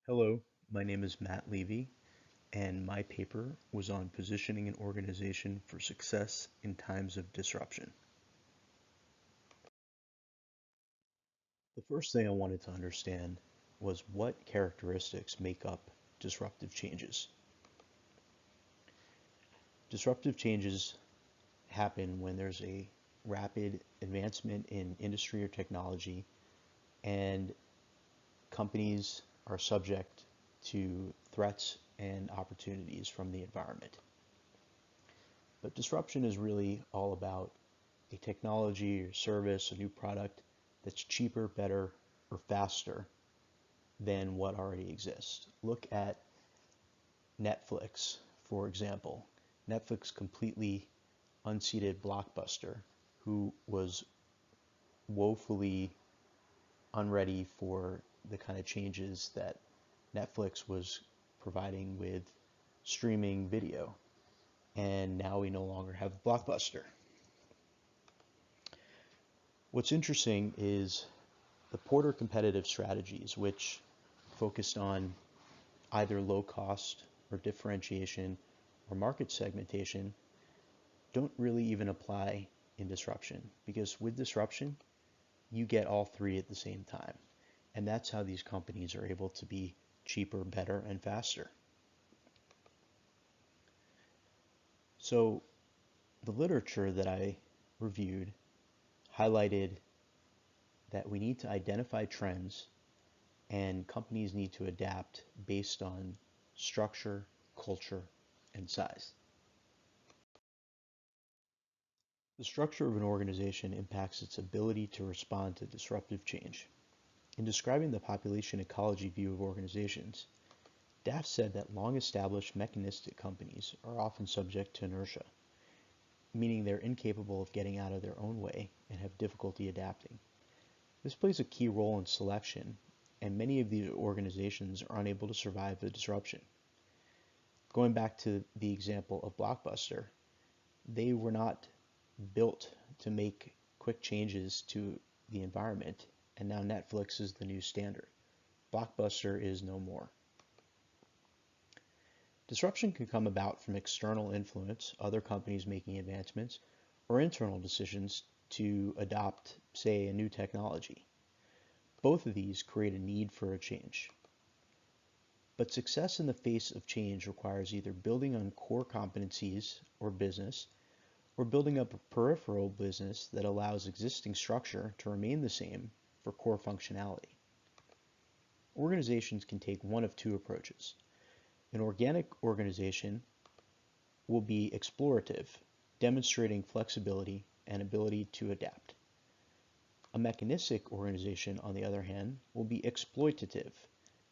Hello, my name is Matt Levy, and my paper was on positioning an organization for success in times of disruption. The first thing I wanted to understand was what characteristics make up disruptive changes. Disruptive changes happen when there's a rapid advancement in industry or technology, and companies are subject to threats and opportunities from the environment. But disruption is really all about a technology or service, a new product that's cheaper, better, or faster than what already exists. Look at Netflix, for example. Netflix completely unseated Blockbuster, who was woefully unready for the kind of changes that Netflix was providing with streaming video. And now we no longer have Blockbuster. What's interesting is the Porter competitive strategies, which focused on either low cost or differentiation or market segmentation, don't really even apply in disruption, because with disruption, you get all three at the same time. And that's how these companies are able to be cheaper, better, and faster. So the literature that I reviewed highlighted that we need to identify trends and companies need to adapt based on structure, culture, and size. The structure of an organization impacts its ability to respond to disruptive change. In describing the population ecology view of organizations, Daff said that long-established mechanistic companies are often subject to inertia, meaning they're incapable of getting out of their own way and have difficulty adapting. This plays a key role in selection, and many of these organizations are unable to survive the disruption. Going back to the example of Blockbuster, they were not built to make quick changes to the environment, and now Netflix is the new standard. Blockbuster is no more. Disruption can come about from external influence, other companies making advancements, or internal decisions to adopt, say, a new technology. Both of these create a need for a change. But success in the face of change requires either building on core competencies or business, or building up a peripheral business that allows existing structure to remain the same for core functionality. Organizations can take one of two approaches. An organic organization will be explorative, demonstrating flexibility and ability to adapt. A mechanistic organization, on the other hand, will be exploitative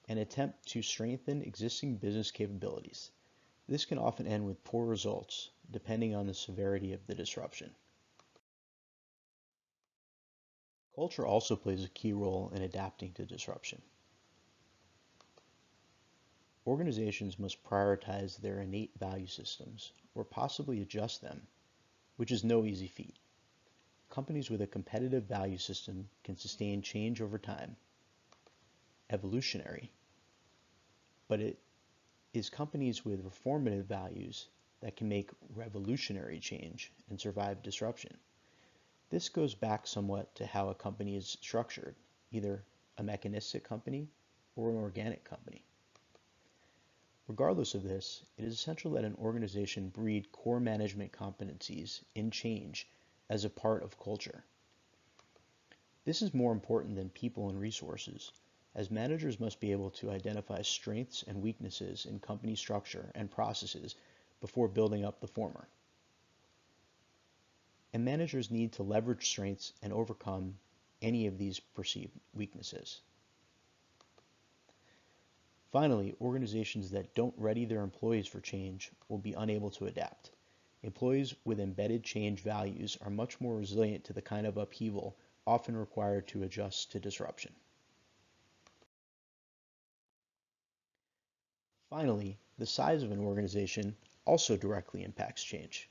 and attempt to strengthen existing business capabilities. This can often end with poor results, depending on the severity of the disruption. Culture also plays a key role in adapting to disruption. Organizations must prioritize their innate value systems, or possibly adjust them, which is no easy feat. Companies with a competitive value system can sustain change over time, evolutionary, but it is companies with reformative values that can make revolutionary change and survive disruption. This goes back somewhat to how a company is structured, either a mechanistic company or an organic company. Regardless of this, it is essential that an organization breed core management competencies in change as a part of culture. This is more important than people and resources, as managers must be able to identify strengths and weaknesses in company structure and processes before building up the former. And managers need to leverage strengths and overcome any of these perceived weaknesses. Finally, organizations that don't ready their employees for change will be unable to adapt. Employees with embedded change values are much more resilient to the kind of upheaval often required to adjust to disruption. Finally, the size of an organization also directly impacts change.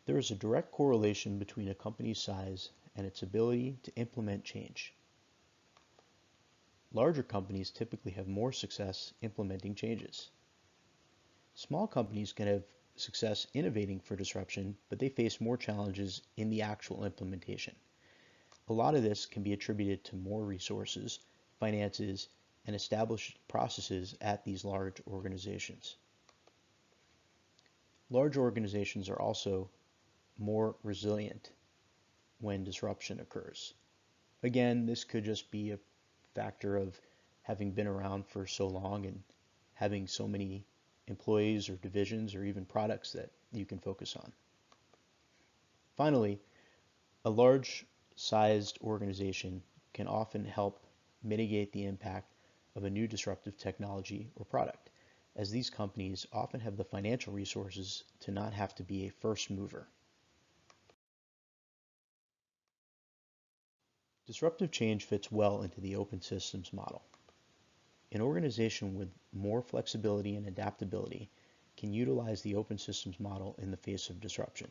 There is a direct correlation between a company's size and its ability to implement change. Larger companies typically have more success implementing changes. Small companies can have success innovating for disruption, but they face more challenges in the actual implementation. A lot of this can be attributed to more resources, finances, and established processes at these large organizations. Large organizations are also more resilient when disruption occurs. Again, this could just be a factor of having been around for so long and having so many employees or divisions or even products that you can focus on. Finally, a large-sized organization can often help mitigate the impact of a new disruptive technology or product, as these companies often have the financial resources to not have to be a first mover. Disruptive change fits well into the open systems model. An organization with more flexibility and adaptability can utilize the open systems model in the face of disruption.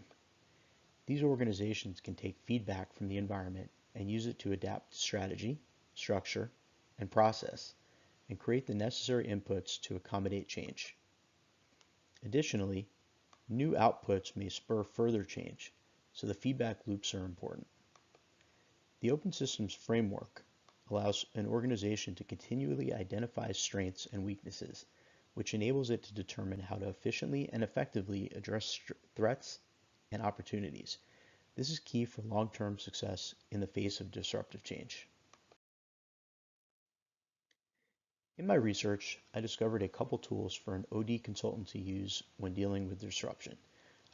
These organizations can take feedback from the environment and use it to adapt strategy, structure, and process, and create the necessary inputs to accommodate change. Additionally, new outputs may spur further change, so the feedback loops are important. The open systems framework allows an organization to continually identify strengths and weaknesses, which enables it to determine how to efficiently and effectively address threats and opportunities. This is key for long-term success in the face of disruptive change. In my research, I discovered a couple tools for an OD consultant to use when dealing with disruption.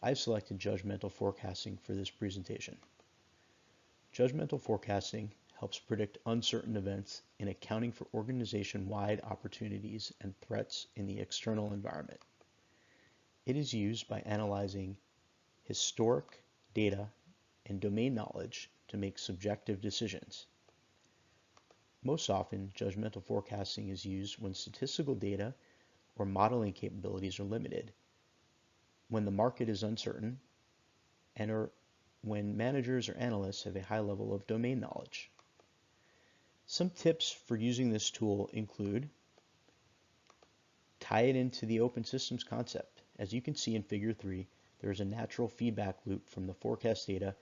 I've selected judgmental forecasting for this presentation. Judgmental forecasting helps predict uncertain events in accounting for organization-wide opportunities and threats in the external environment. It is used by analyzing historic data and domain knowledge to make subjective decisions. Most often, judgmental forecasting is used when statistical data or modeling capabilities are limited, when the market is uncertain, and when managers or analysts have a high level of domain knowledge. Some tips for using this tool include: tie it into the open systems concept. As you can see in Figure 3, there is a natural feedback loop from the forecast data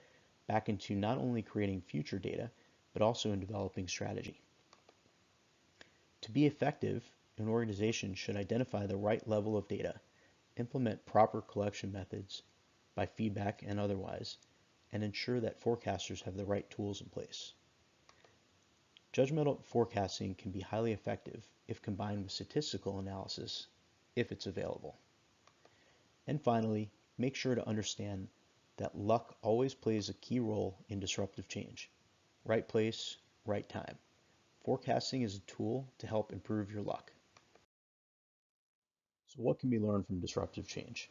back into not only creating future data, but also in developing strategy. To be effective, an organization should identify the right level of data, implement proper collection methods by feedback and otherwise, and ensure that forecasters have the right tools in place. Judgmental forecasting can be highly effective if combined with statistical analysis, if it's available. And finally, make sure to understand that luck always plays a key role in disruptive change. Right place, right time. Forecasting is a tool to help improve your luck. So what can be learned from disruptive change?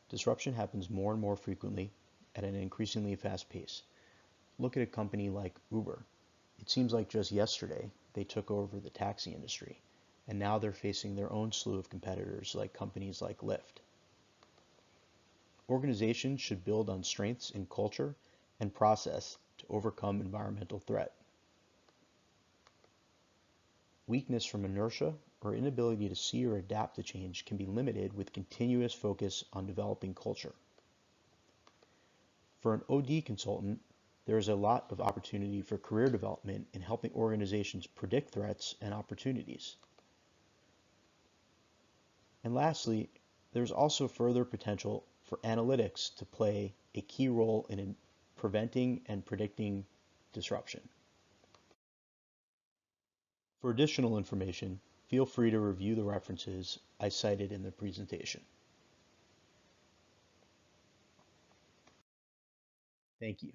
Disruption happens more and more frequently at an increasingly fast pace. Look at a company like Uber. It seems like just yesterday they took over the taxi industry, and now they're facing their own slew of competitors like companies like Lyft. Organizations should build on strengths in culture and process to overcome environmental threat. Weakness from inertia or inability to see or adapt to change can be limited with continuous focus on developing culture. For an OD consultant, there is a lot of opportunity for career development in helping organizations predict threats and opportunities. And lastly, there's also further potential for analytics to play a key role in preventing and predicting disruption. For additional information, feel free to review the references I cited in the presentation. Thank you.